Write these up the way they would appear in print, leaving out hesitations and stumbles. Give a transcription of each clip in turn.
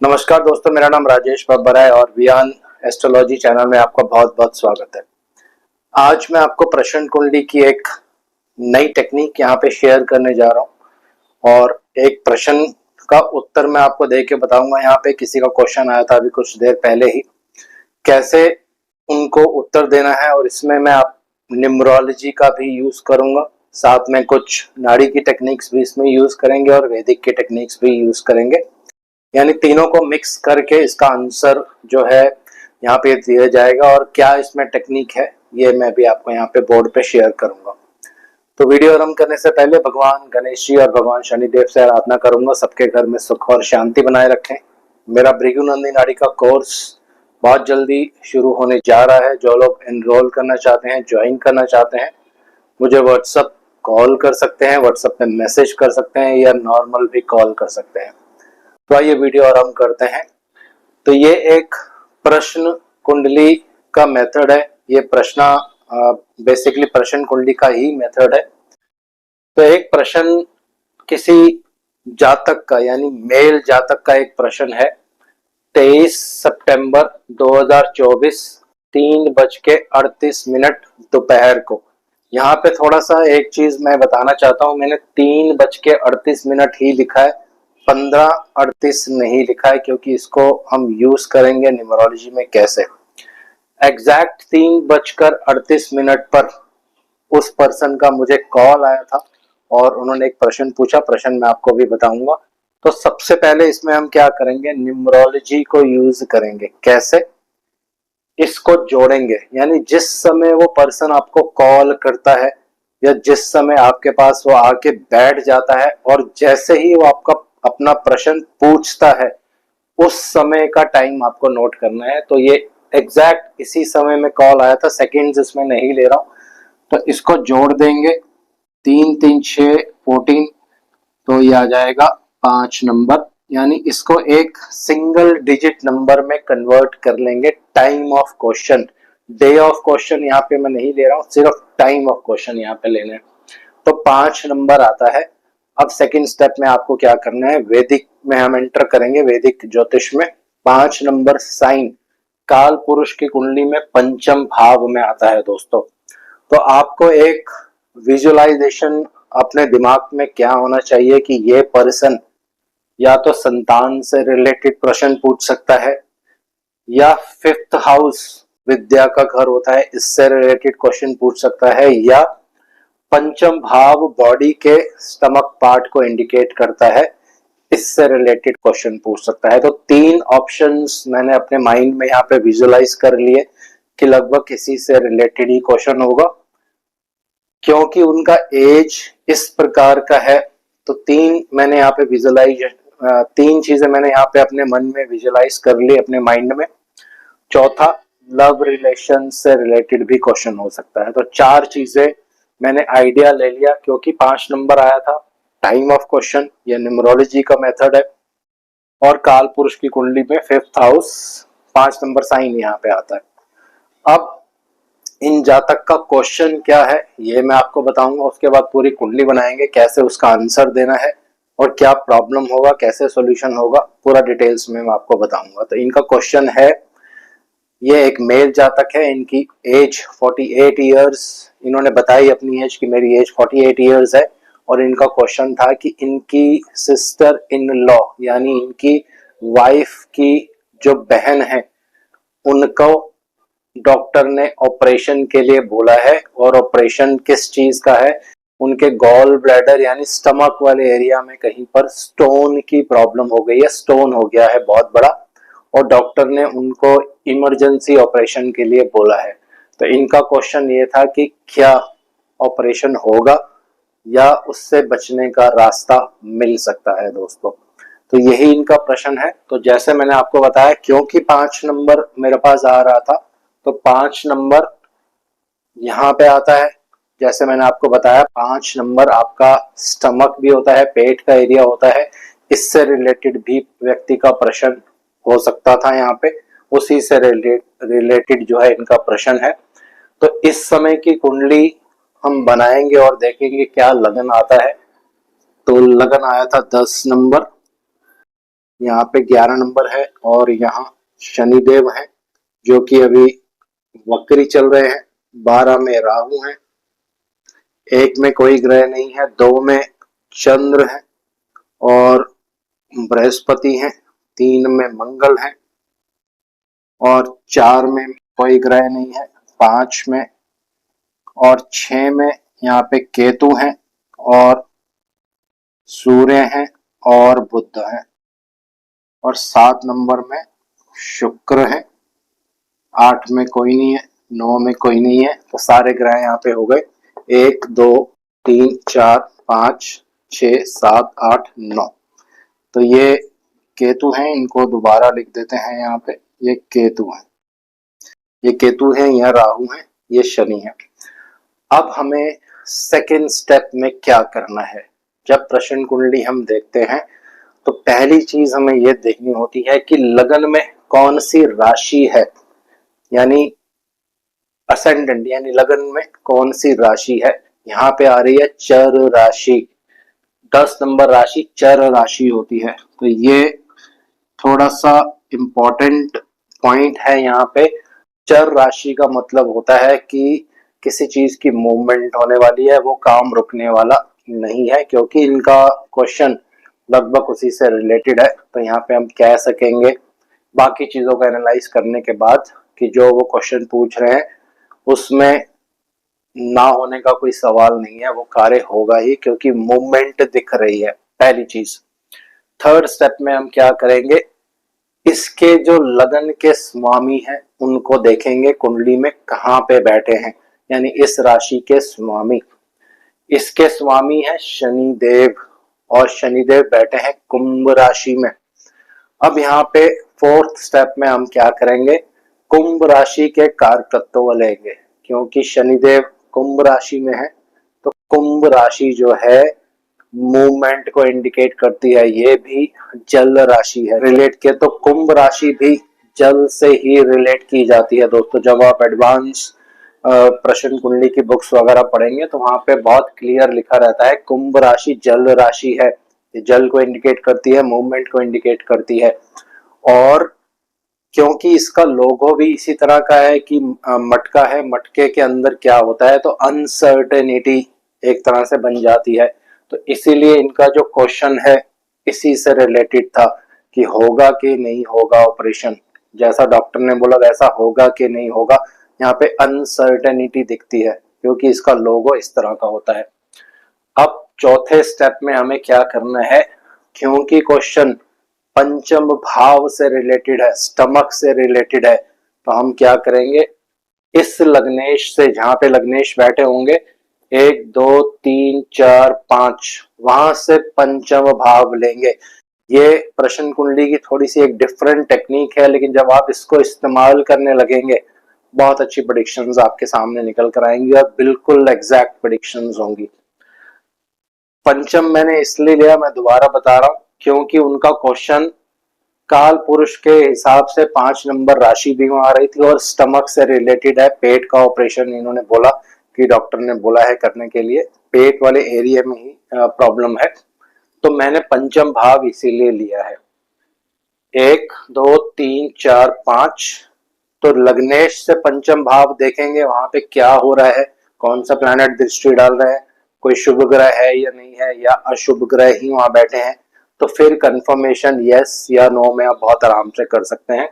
नमस्कार दोस्तों, मेरा नाम राजेश बब्बर है और वियान एस्ट्रोलॉजी चैनल में आपका बहुत बहुत स्वागत है। आज मैं आपको प्रश्न कुंडली की एक नई टेक्निक यहाँ पे शेयर करने जा रहा हूँ और एक प्रश्न का उत्तर मैं आपको दे के बताऊंगा। यहाँ पे किसी का क्वेश्चन आया था अभी कुछ देर पहले ही, कैसे उनको उत्तर देना है, और इसमें मैं आप न्यूमरोलॉजी का भी यूज करूंगा, साथ में कुछ नाड़ी की टेक्निक्स भी इसमें यूज करेंगे और वैदिक की टेक्निक्स भी यूज करेंगे। यानी तीनों को मिक्स करके इसका आंसर जो है यहाँ पे दिया जाएगा, और क्या इसमें टेक्निक है ये मैं भी आपको यहाँ पे बोर्ड पे शेयर करूंगा। तो वीडियो आरंभ करने से पहले भगवान गणेश जी और भगवान शनिदेव से आराधना करूंगा सबके घर में सुख और शांति बनाए रखें। मेरा भृगुनंदी नाड़ी का कोर्स बहुत जल्दी शुरू होने जा रहा है। जो लोग एनरोल करना चाहते हैं, ज्वाइन करना चाहते हैं, मुझे व्हाट्सएप कॉल कर सकते हैं, व्हाट्सएप पे मैसेज कर सकते हैं या नॉर्मल भी कॉल कर सकते हैं। तो आइए वीडियो आरंभ करते हैं। तो ये एक प्रश्न कुंडली का मेथड है। ये प्रश्न बेसिकली प्रश्न कुंडली का ही मेथड है। तो एक प्रश्न किसी जातक का यानी मेल जातक का एक प्रश्न है। 23 सितंबर 2024 3:38 दोपहर को। यहाँ पे थोड़ा सा एक चीज मैं बताना चाहता हूँ, मैंने 3:38 ही लिखा है, 15:38 नहीं लिखा है, क्योंकि इसको हम यूज करेंगे न्यूमरोलॉजी में कैसे। एग्जैक्ट 3:38 पर उस पर्सन का मुझे कॉल आया था और उन्होंने एक प्रश्न पूछा। प्रश्न मैं आपको भी बताऊंगा। तो सबसे पहले इसमें हम क्या करेंगे, न्यूमरोलॉजी को यूज करेंगे। कैसे इसको जोड़ेंगे, यानी जिस समय वो पर्सन आपको कॉल करता है या जिस समय आपके पास वो आके बैठ जाता है और जैसे ही वो आपका अपना प्रश्न पूछता है, उस समय का टाइम आपको नोट करना है। तो ये एग्जैक्ट इसी समय में कॉल आया था, सेकंड्स इसमें नहीं ले रहा हूं। तो इसको जोड़ देंगे, 3 3 6 14, तो ये आ जाएगा 5 नंबर। यानी इसको एक सिंगल डिजिट नंबर में कन्वर्ट कर लेंगे। Time of question, day of question यहाँ पे मैं नहीं ले रहा हूँ, सिर्फ टाइम ऑफ क्वेश्चन यहाँ पे लेने। तो 5 नंबर आता है। अब सेकंड स्टेप में आपको क्या करना है, वैदिक में हम एंटर करेंगे। वैदिक ज्योतिष में 5 नंबर साइन काल पुरुष की कुंडली में पंचम भाव में आता है दोस्तों। तो आपको एक विजुअलाइजेशन अपने दिमाग में क्या होना चाहिए कि ये पर्सन या तो संतान से रिलेटेड प्रश्न पूछ सकता है, या 5th हाउस विद्या का घर होता है, इससे रिलेटेड क्वेश्चन पूछ सकता है, या पंचम भाव बॉडी के स्टमक पार्ट को इंडिकेट करता है, इससे रिलेटेड क्वेश्चन पूछ सकता है। तो 3 ऑप्शंस मैंने अपने माइंड में यहाँ पे विजुअलाइज कर लिए कि लगभग इसी से रिलेटेड ही क्वेश्चन होगा। क्योंकि उनका एज इस प्रकार का है, तो 3 मैंने यहाँ पे विजुअलाइज 3 चीजें मैंने यहाँ पे अपने मन में विजुअलाइज कर ली अपने माइंड में। चौथा, लव रिलेशन से रिलेटेड भी क्वेश्चन हो सकता है। तो 4 चीजें मैंने आइडिया ले लिया। क्योंकि 5 नंबर आया था, टाइम ऑफ क्वेश्चन, ये न्यूमरोलॉजी का मेथड है, और काल पुरुष की कुंडली में 5th हाउस 5 नंबर साइन यहाँ पे आता है। अब इन जातक का क्वेश्चन क्या है ये मैं आपको बताऊंगा। उसके बाद पूरी कुंडली बनाएंगे, कैसे उसका आंसर देना है और क्या प्रॉब्लम होगा, कैसे सॉल्यूशन होगा, पूरा डिटेल्स में मैं आपको बताऊंगा। तो इनका क्वेश्चन है, ये एक मेल जातक है, इनकी एज 48 इयर्स, इन्होंने बताई अपनी एज कि मेरी एज 48 इयर्स है। और इनका क्वेश्चन था कि इनकी सिस्टर इन लॉ यानी इनकी वाइफ की जो बहन है, उनको डॉक्टर ने ऑपरेशन के लिए बोला है। और ऑपरेशन किस चीज का है, उनके गॉल ब्लैडर यानी स्टमक वाले एरिया में कहीं पर स्टोन की प्रॉब्लम हो गई है, स्टोन हो गया है बहुत बड़ा, और डॉक्टर ने उनको इमरजेंसी ऑपरेशन के लिए बोला है। तो इनका क्वेश्चन ये था कि क्या ऑपरेशन होगा या उससे बचने का रास्ता मिल सकता है दोस्तों। तो यही इनका प्रश्न है। तो जैसे मैंने आपको बताया, क्योंकि 5 नंबर मेरे पास आ रहा था, तो 5 नंबर यहाँ पे आता है। जैसे मैंने आपको बताया, 5 नंबर आपका स्टमक भी होता है, पेट का एरिया होता है, इससे रिलेटेड भी व्यक्ति का प्रश्न हो सकता था यहाँ पे, उसी से रिलेटेड जो है इनका प्रश्न है। तो इस समय की कुंडली हम बनाएंगे और देखेंगे क्या लगन आता है। तो लगन आया था 10 नंबर, यहाँ पे 11 नंबर है और यहाँ शनिदेव है जो कि अभी वक्री चल रहे हैं। 12 में राहु है, 1 में कोई ग्रह नहीं है, 2 में चंद्र है और बृहस्पति है, 3 में मंगल है और 4 में कोई ग्रह नहीं है, 5 में और 6 में यहाँ पे केतु है और सूर्य है और बुध है और 7 नंबर में शुक्र है, 8 में कोई नहीं है, 9 में कोई नहीं है। तो सारे ग्रह यहाँ पे हो गए 1 2 3 4 5 6 7 8 9। तो ये केतु हैं, इनको दोबारा लिख देते हैं यहाँ पे। ये केतु है, ये केतु है, यह राहु है, ये शनि है। अब हमें सेकेंड स्टेप में क्या करना है? जब प्रश्न कुंडली हम देखते हैं तो पहली चीज हमें यह देखनी होती है कि लगन में कौन सी राशि है, यानी असेंडेंट, यानी लगन में कौन सी राशि है। यहाँ पे आ रही है चर राशि, 10 नंबर राशि चर राशि होती है। तो ये थोड़ा सा इम्पोर्टेंट पॉइंट है। यहाँ पे चर राशि का मतलब होता है कि किसी चीज की मूवमेंट होने वाली है, वो काम रुकने वाला नहीं है, क्योंकि इनका क्वेश्चन लगभग उसी से रिलेटेड है। तो यहाँ पे हम कह सकेंगे बाकी चीजों को एनालाइज करने के बाद कि जो वो क्वेश्चन पूछ रहे हैं उसमें ना होने का कोई सवाल नहीं है, वो कार्य होगा ही, क्योंकि मूवमेंट दिख रही है। पहली चीज। थर्ड स्टेप में हम क्या करेंगे, इसके जो लगन के स्वामी हैं उनको देखेंगे कुंडली में कहाँ पे बैठे हैं, यानी इस राशि के स्वामी। इसके स्वामी है शनिदेव और शनिदेव बैठे हैं कुंभ राशि में। अब यहाँ पे फोर्थ स्टेप में हम क्या करेंगे, कुंभ राशि के कारकत्व लेंगे, क्योंकि शनिदेव कुंभ राशि में है। तो कुंभ राशि जो है मूवमेंट को इंडिकेट करती है, ये भी जल राशि है रिलेट के। तो कुंभ राशि भी जल से ही रिलेट की जाती है दोस्तों। जब आप एडवांस प्रश्न कुंडली की बुक्स वगैरह पढ़ेंगे तो वहां पे बहुत क्लियर लिखा रहता है कुंभ राशि जल राशि है, जल को इंडिकेट करती है, मूवमेंट को इंडिकेट करती है। और क्योंकि इसका लोगो भी इसी तरह का है कि मटका है, मटके के अंदर क्या होता है, तो अनसर्टेनिटी एक तरह से बन जाती है। तो इसीलिए इनका जो क्वेश्चन है इसी से रिलेटेड था कि होगा कि नहीं होगा ऑपरेशन, जैसा डॉक्टर ने बोला वैसा होगा कि नहीं होगा। यहाँ पे अनसर्टेनिटी दिखती है क्योंकि इसका लोगो इस तरह का होता है। अब चौथे स्टेप में हमें क्या करना है, क्योंकि क्वेश्चन पंचम भाव से रिलेटेड है, स्टमक से रिलेटेड है, तो हम क्या करेंगे, इस लग्नेश से, जहां पे लग्नेश बैठे होंगे 1 2 3 4 5, वहां से पंचम भाव लेंगे। ये प्रश्न कुंडली की थोड़ी सी एक डिफरेंट टेक्निक है, लेकिन जब आप इसको इस्तेमाल करने लगेंगे बहुत अच्छी प्रेडिक्शंस आपके सामने निकल कर आएंगी और बिल्कुल एग्जैक्ट प्रेडिक्शंस होंगी। पंचम मैंने इसलिए लिया, मैं दोबारा बता रहा हूं, क्योंकि उनका क्वेश्चन काल पुरुष के हिसाब से 5 नंबर राशि भी वहां आ रही थी और स्टमक से रिलेटेड है। पेट का ऑपरेशन इन्होंने बोला कि डॉक्टर ने बोला है करने के लिए, पेट वाले एरिया में ही प्रॉब्लम है। तो मैंने पंचम भाव इसीलिए लिया है। 1 2 3 4 5, तो लग्नेश से पंचम भाव देखेंगे वहां पे क्या हो रहा है, कौन सा प्लैनेट दृष्टि डाल रहा है, कोई शुभ ग्रह है या नहीं है, या अशुभ ग्रह ही वहां बैठे हैं। तो फिर कंफर्मेशन यस या नो में आप बहुत आराम से कर सकते हैं।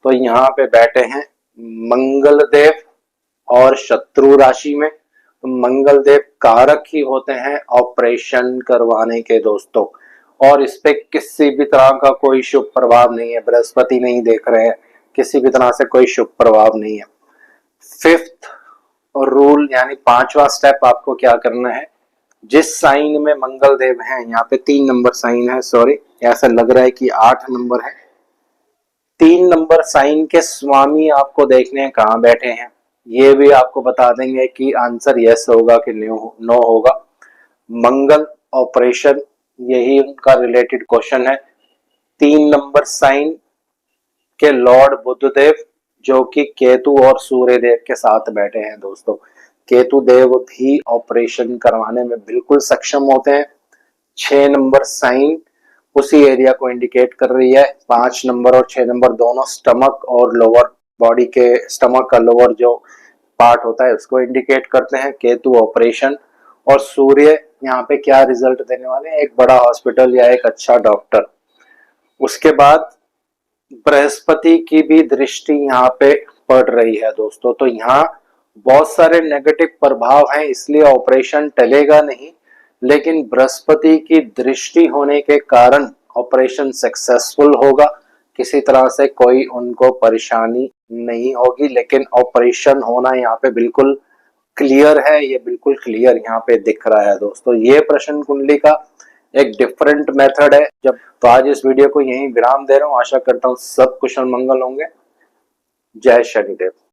तो यहाँ पे बैठे हैं मंगल देव और शत्रु राशि में। तो मंगल देव कारक ही होते हैं ऑपरेशन करवाने के दोस्तों, और इस पे किसी भी तरह का कोई शुभ प्रभाव नहीं है। बृहस्पति नहीं देख रहे हैं, किसी भी तरह से कोई शुभ प्रभाव नहीं है। फिफ्थ रूल यानी 5वां स्टेप आपको क्या करना है, जिस साइन में मंगल देव हैं, यहाँ पे 3 नंबर साइन है, सॉरी ऐसा लग रहा है कि 8 नंबर है। 3 नंबर साइन के स्वामी आपको देखने हैं कहाँ बैठे हैं, ये भी आपको बता देंगे कि आंसर यस होगा कि नो होगा। मंगल ऑपरेशन, यही उनका रिलेटेड क्वेश्चन है। 3 नंबर साइन के लॉर्ड बुधदेव जो कि केतु और सूर्य देव के साथ बैठे हैं दोस्तों। केतु देव भी ऑपरेशन करवाने में बिल्कुल सक्षम होते हैं। 6 नंबर साइन उसी एरिया को इंडिकेट कर रही है। 5 नंबर और 6 नंबर दोनों स्टमक और लोअर बॉडी के, स्टमक का लोअर जो पार्ट होता है उसको इंडिकेट करते हैं। केतु ऑपरेशन और सूर्य यहाँ पे क्या रिजल्ट देने वाले हैं, एक बड़ा हॉस्पिटल या एक अच्छा डॉक्टर। उसके बाद बृहस्पति की भी दृष्टि यहाँ पे पड़ रही है दोस्तों, तो यहाँ बहुत सारे नेगेटिव प्रभाव हैं, इसलिए ऑपरेशन टलेगा नहीं, लेकिन बृहस्पति की दृष्टि होने के कारण ऑपरेशन सक्सेसफुल होगा। किसी तरह से कोई उनको परेशानी नहीं होगी, लेकिन ऑपरेशन होना यहाँ पे बिल्कुल क्लियर है, ये बिल्कुल क्लियर यहाँ पे दिख रहा है दोस्तों। ये प्रश्न कुंडली का एक डिफरेंट मेथड है। जब तो आज इस वीडियो को यहीं विराम दे रहा हूँ। आशा करता हूँ सब कुशल मंगल होंगे। जय शनिदेव।